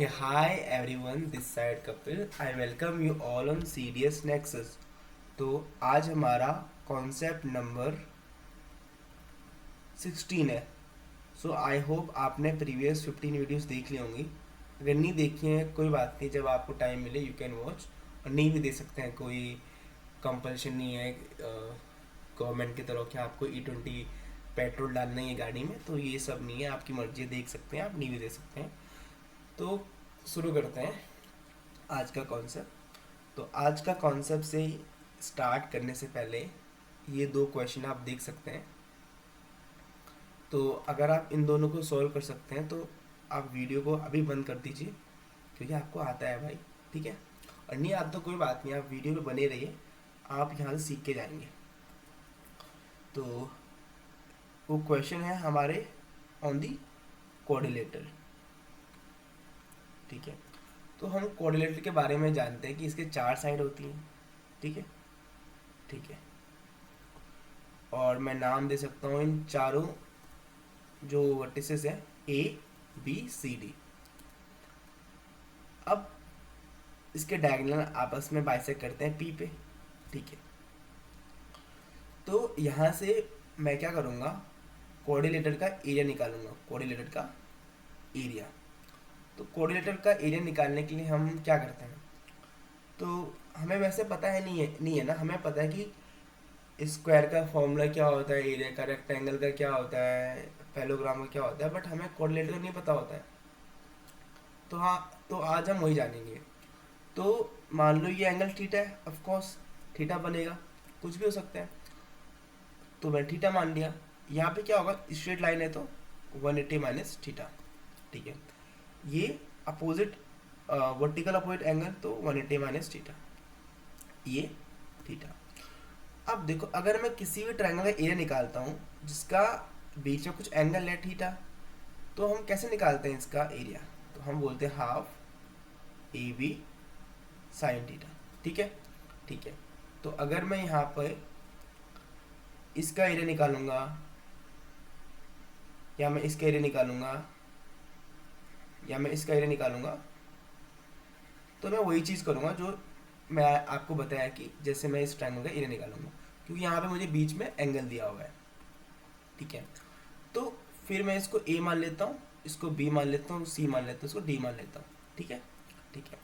Hey, hi everyone, this side Kapil. I welcome you all on CDS Nexus. तो आज हमारा concept number 16 है. सो I hope आपने previous 15 videos देख ली होंगी. अगर नहीं देखी हैं कोई बात नहीं, जब आपको टाइम मिले यू कैन वॉच, और नहीं भी दे सकते हैं, कोई कंपल्शन नहीं है गवर्नमेंट की तरफ कि आपको E20 पेट्रोल डालना ही है गाड़ी में. तो ये सब नहीं है, आपकी मर्जी, देख सकते हैं आप, नहीं भी दे सकते हैं. तो शुरू करते हैं आज का कॉन्सेप्ट. तो आज का कॉन्सेप्ट से स्टार्ट करने से पहले ये दो क्वेश्चन आप देख सकते हैं. तो अगर आप इन दोनों को सॉल्व कर सकते हैं तो आप वीडियो को अभी बंद कर दीजिए, क्योंकि आपको आता है भाई. ठीक है, और नहीं आता तो कोई बात नहीं, आप वीडियो पे बने रहिए, आप यहाँ से सीख के जाएंगे. तो वो क्वेश्चन है हमारे ऑन दी कोऑर्डिनेटर. ठीक है, तो हम कोऑर्डिनेटर के बारे में जानते हैं कि इसके चार साइड होती हैं. ठीक है, ठीक है, और मैं नाम दे सकता हूँ इन चारों जो वर्टिसेस हैं, A B C D. अब इसके डायगोनल आपस में बाइसेक्ट करते हैं P पे. ठीक है, तो यहाँ से मैं क्या करूँगा, कोऑर्डिनेटर का एरिया निकालूंगा. कोऑर्डिनेटर का एरिया, तो कोऑर्डिनेटर का एरिया निकालने के लिए हम क्या करते हैं, तो हमें वैसे पता है नहीं है ना, हमें पता है कि स्क्वायर का फॉर्मूला क्या होता है, एरिया का, रेक्टेंगल का क्या होता है, पैलोग्राम का क्या होता है, बट हमें कोऑर्डिनेटर का नहीं पता होता है. तो हाँ, तो आज हम वही जानेंगे. तो मान लो ये एंगल थीटा है, ऑफ कोर्स थीटा बनेगा, कुछ भी हो सकता है, तो मैं थीटा मान लिया. यहाँ पे क्या होगा, स्ट्रेट लाइन है तो 180 माइनस थीटा. ठीक है, ये अपोजिट वर्टिकल अपोजिट एंगल, तो 180 माइनस थीटा, ये थीटा. अब देखो, अगर मैं किसी भी ट्रायंगल का एरिया निकालता हूँ जिसका बीच में कुछ एंगल है थीटा, तो हम कैसे निकालते हैं इसका एरिया, तो हम बोलते हैं हाफ AB साइन थीटा. ठीक है, ठीक है. तो अगर मैं यहाँ पर इसका एरिया निकालूंगा, या मैं इसका एरिया निकालूंगा, या मैं इसका एरिया निकालूंगा, तो मैं वही चीज़ करूँगा जो मैं आपको बताया कि जैसे मैं इस ट्रायंगल का एरिया निकालूंगा, क्योंकि यहाँ पे मुझे बीच में एंगल दिया हुआ है. ठीक है, तो फिर मैं इसको A मान लेता हूँ, इसको B मान लेता हूँ, C मान लेता हूँ, इसको D मान लेता हूँ. ठीक है, ठीक है.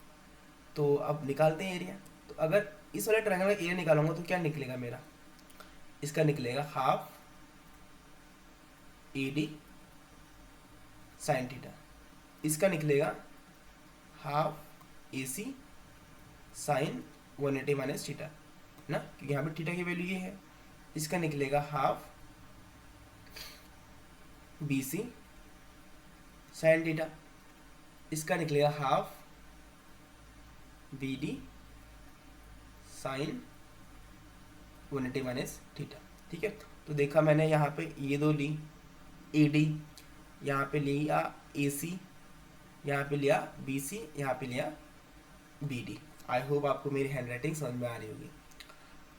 तो अब निकालते हैं एरिया. तो अगर इस वाले ट्रायंगल का एरिया निकालूंगा तो क्या निकलेगा मेरा, इसका निकलेगा हाफ AD साइन थीटा, इसका निकलेगा half AC sine 180 minus theta ना, क्योंकि यहाँ पे थीटा की वैल्यू ये है. इसका निकलेगा हाफ BC साइन थीटा, इसका निकलेगा half BD sine 180 minus theta. ठीक है, तो देखा मैंने यहाँ पे ये दो ली, AD, यहाँ पे लिया AC, यहाँ पे लिया BC, यहाँ पे लिया BD. आई होप आपको मेरी हैंड राइटिंग समझ में आ रही होगी.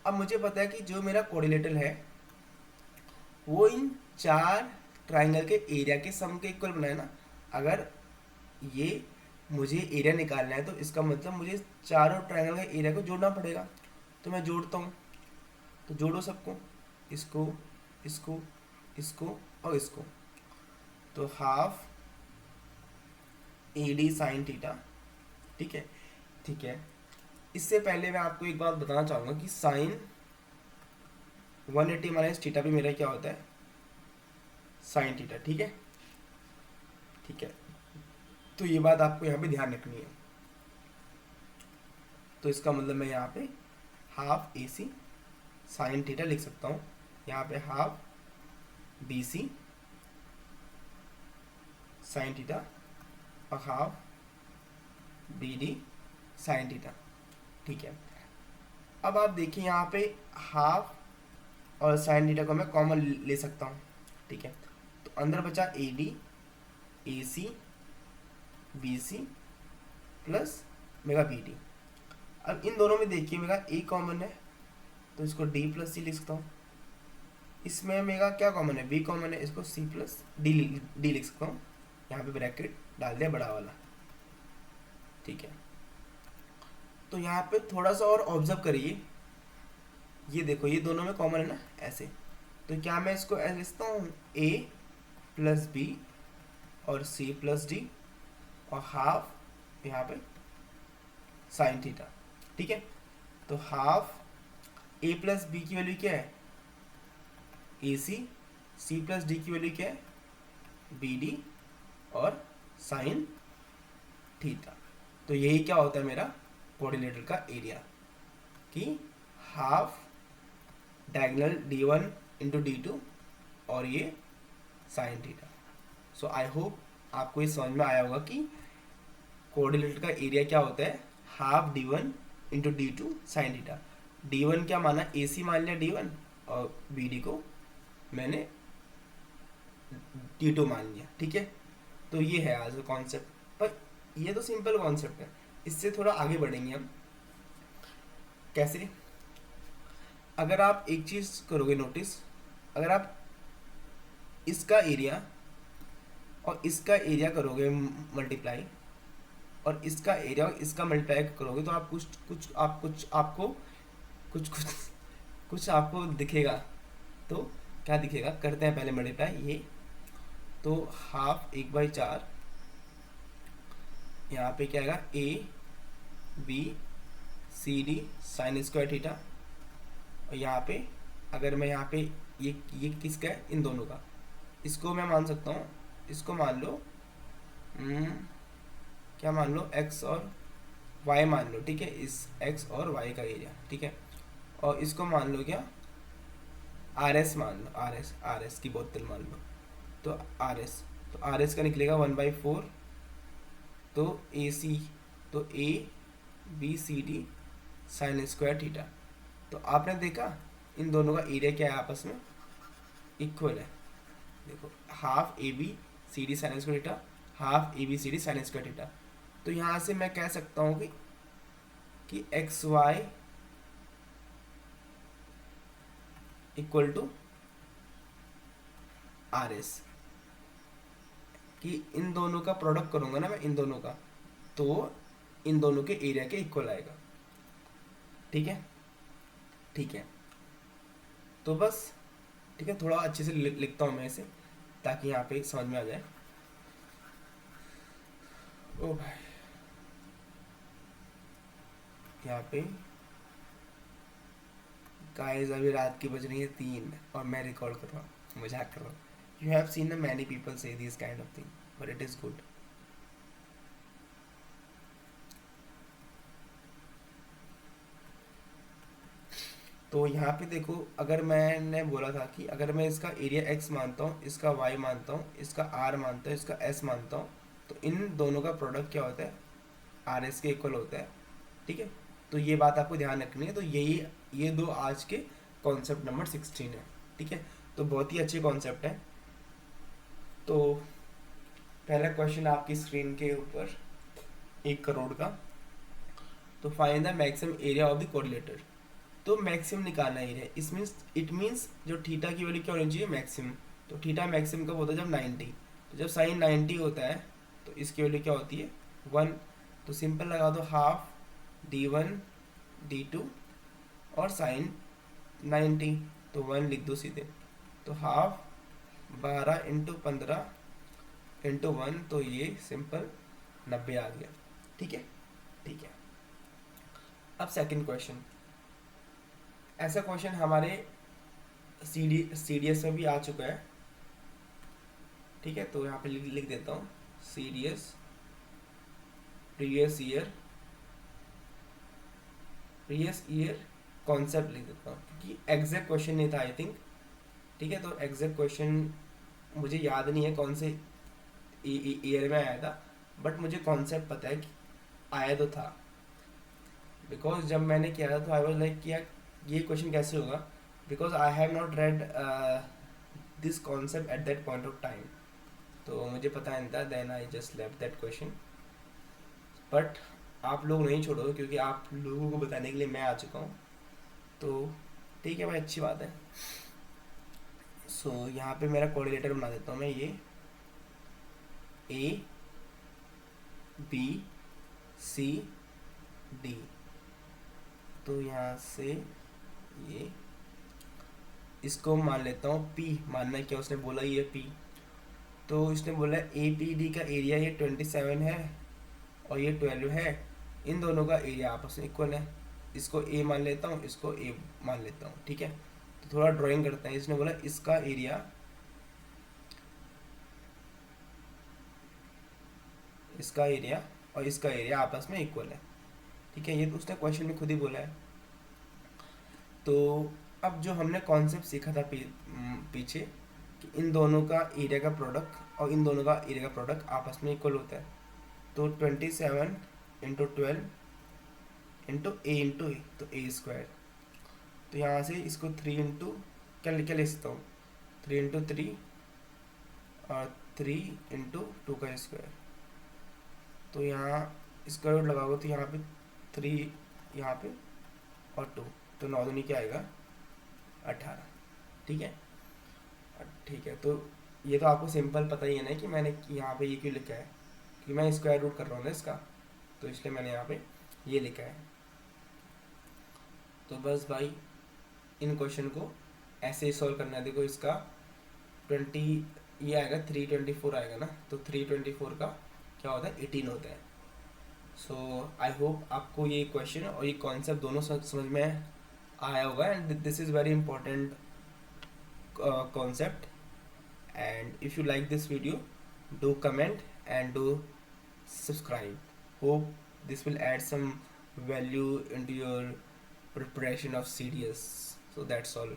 अब मुझे पता है कि जो मेरा कोऑर्डिनेटर है वो इन चार ट्राइंगल के एरिया के सम के इक्वल बनाए ना. अगर ये मुझे एरिया निकालना है तो इसका मतलब मुझे चारों ट्राइंगल के एरिया को जोड़ना पड़ेगा. तो मैं जोड़ता हूँ, तो जोड़ो सबको, इसको, इसको, इसको और इसको. तो हाफ AD साइन थीटा. ठीक है, ठीक है. इससे पहले मैं आपको एक बात बताना चाहूँगा कि साइन 180 माइनस थीटा भी मेरा क्या होता है, साइन थीटा. ठीक है, ठीक है. तो ये बात आपको यहाँ पे ध्यान रखनी है. तो इसका मतलब मैं यहाँ पे हाफ AC साइन थीटा लिख सकता हूँ, यहाँ पे हाफ BC साइन थीटा और हाफ BD साइन थीटा. ठीक है, अब आप देखिए यहाँ पे हाफ और साइन थीटा को मैं कॉमन ले सकता हूँ. ठीक है, तो अंदर बचा AD AC BC plus mega BD. अब इन दोनों में देखिए मेरा A कॉमन है, तो इसको D प्लस C लिख सकता हूँ. इसमें मेगा क्या कॉमन है, B कॉमन है, इसको C प्लस D लिख सकता हूँ. यहाँ पे ब्रैकेट डाल दिया बड़ा वाला. ठीक है, तो यहाँ पे थोड़ा सा और ऑब्जर्व करिए, ये देखो ये दोनों में कॉमन है ना ऐसे, तो क्या मैं इसको ऐसे लिखता हूँ ए प्लस बी और सी प्लस डी और हाफ यहाँ पे साइन थीटा, ठीक है। तो हाफ ए प्लस बी की वैल्यू क्या है ए सी प्लस डी की वैल्यू क्या है बी डी और साइन थीटा। तो यही क्या होता है मेरा कोऑर्डिनेटर का एरिया, कि half diagonal d1 into d2 और ये sine theta. So I hope आपको ये समझ में आया होगा कि कोऑर्डिनेटर का एरिया क्या होता है, half d1 into d2 sine theta. d1 क्या माना AC मान लिया d1 और BD को मैंने d2 मान लिया, ठीक है। तो ये है आज का कॉन्सेप्ट, पर ये तो सिंपल कॉन्सेप्ट है, इससे थोड़ा आगे बढ़ेंगे हम। कैसे, अगर आप एक चीज़ करोगे नोटिस, अगर आप इसका एरिया और इसका एरिया करोगे मल्टीप्लाई और इसका एरिया और इसका मल्टीप्लाई करोगे तो आप कुछ आपको दिखेगा। तो क्या दिखेगा, करते हैं पहले मल्टीप्लाई ये, तो हाफ 1/4 यहाँ पे क्या आएगा A B C D sine square theta, और यहाँ पे अगर मैं यहाँ पे ये किसका है, इन दोनों का, इसको मैं मान सकता हूँ, इसको मान लो क्या मान लो x और y मान लो, ठीक है, इस x और y का एरिया, ठीक है। और इसको मान लो क्या RS मान लो, RS की बोतल मान लो, तो RS का निकलेगा 1/4, तो AC तो A B C D sign square theta. तो आपने देखा इन दोनों का एरिया क्या है, आपस में इक्वल है। देखो half AB CD sign square theta, half AB CD sign square theta. तो यहाँ से मैं कह सकता हूँ कि XY इक्वल टू RS, कि इन दोनों का प्रोडक्ट करूँगा ना मैं, इन दोनों का, तो इन दोनों के एरिया के इक्वल आएगा, ठीक है। ठीक है, तो बस ठीक है, थोड़ा अच्छे से लिखता हूँ मैं इसे ताकि यहाँ पे समझ में आ जाए। ओ भाई, यहाँ पे गाइस अभी रात की बज रही है 3 और मैं रिकॉर्ड कर रहा हूँ, मजाक कर रहा हूँ। You have seen many people say this kind of thing but it is good. तो यहाँ पे देखो, अगर मैंने बोला था कि अगर मैं इसका एरिया x मानता हूँ, इसका y मानता हूँ, इसका r मानता हूँ, इसका s मानता हूँ, तो इन दोनों का प्रोडक्ट क्या होता है RS के इक्वल होता है, ठीक है। तो ये बात आपको ध्यान रखनी है। तो ये दो आज के कॉन्सेप्ट नंबर 16 है, ठीक है। तो बहुत ही अच्छे कॉन्सेप्ट है। तो पहला क्वेश्चन आपकी स्क्रीन के ऊपर 1 करोड़ का, तो find the maximum area of the coordinator. तो मैक्सिमम निकालना ही है, इट मीन्स जो थीटा की वैल्यू क्या होनी चाहिए मैक्सिमम। तो थीटा मैक्सिमम कब होता है, जब 90। तो जब साइन 90 होता है तो इसकी वैल्यू क्या होती है 1। तो सिंपल लगा दो हाफ d1 d2 और साइन 90, तो 1 लिख दो सीधे। तो हाफ 12 इंटू 15 इंटू 1, तो ये सिंपल 90 आ गया, ठीक है। ठीक है, अब सेकंड क्वेश्चन। ऐसा क्वेश्चन हमारे CDS में भी आ चुका है, ठीक है। तो यहाँ पे लिख देता हूँ CDS प्रीवियस ईयर कॉन्सेप्ट लिख देता हूँ, क्योंकि एग्जैक्ट क्वेश्चन नहीं था आई थिंक, ठीक है। तो एग्जैक्ट क्वेश्चन मुझे याद नहीं है कौन से ईयर में आया था, बट मुझे कॉन्सेप्ट पता है कि आया तो था, बिकॉज जब मैंने किया था तो आई वाज लाइक किया ये क्वेश्चन कैसे होगा, because I have not read this concept at that point of time. तो मुझे पता नहीं था, then I just left that question. But आप लोग नहीं छोड़ोगे क्योंकि आप लोगों को बताने के लिए मैं आ चुका हूँ, तो ठीक है भाई, अच्छी बात है। सो यहाँ पे मेरा कोऑर्डिनेटर बना देता हूँ मैं, ये A B सी डी। तो यहाँ से ये इसको मान लेता हूँ पी, मानना क्या उसने बोला ये पी। तो इसने बोला ए पी डी का एरिया ये 27 है और ये 12 है, इन दोनों का एरिया आपस में इक्वल है। इसको ए मान लेता हूँ, इसको ए मान लेता हूँ, ठीक है। तो थोड़ा ड्राइंग करते हैं। इसने बोला इसका एरिया, इसका एरिया और इसका एरिया आपस में इक्वल है, ठीक है। ये तो उसने क्वेश्चन में खुद ही बोला है। तो अब जो हमने कॉन्सेप्ट सीखा था पीछे कि इन दोनों का एरिया का प्रोडक्ट और इन दोनों का एरिया का प्रोडक्ट आपस में इक्वल होता है। तो 27 इंटू 12 इंटू ए, तो ए स्क्वायर। तो यहाँ से इसको 3 इंटू क्या ले सकता हूँ, 3 इंटू 3 और 3 इंटू 2 का स्क्वायर। तो यहाँ स्क्वायर रूट लगाओगे तो यहाँ पे 3 यहाँ पे और 2, तो 9 दूनी क्या आएगा 18, ठीक है। ठीक है, तो ये तो आपको सिंपल पता ही है ना कि मैंने यहाँ पे ये क्यों लिखा है, कि मैं स्क्वायर रूट कर रहा हूँ ना इसका, तो इसलिए मैंने यहाँ पे ये लिखा है। तो बस भाई इन क्वेश्चन को ऐसे ही सॉल्व करना है। देखो इसका 20 ये आएगा 324 आएगा ना, तो 324 का क्या होता है 18 होता है। सो आई होप आपको ये क्वेश्चन और ये कॉन्सेप्ट दोनों समझ में आया होगा, and this is very important concept. And if you like this video, do comment and do subscribe. Hope this will add some value into your preparation of CDS. So that's all.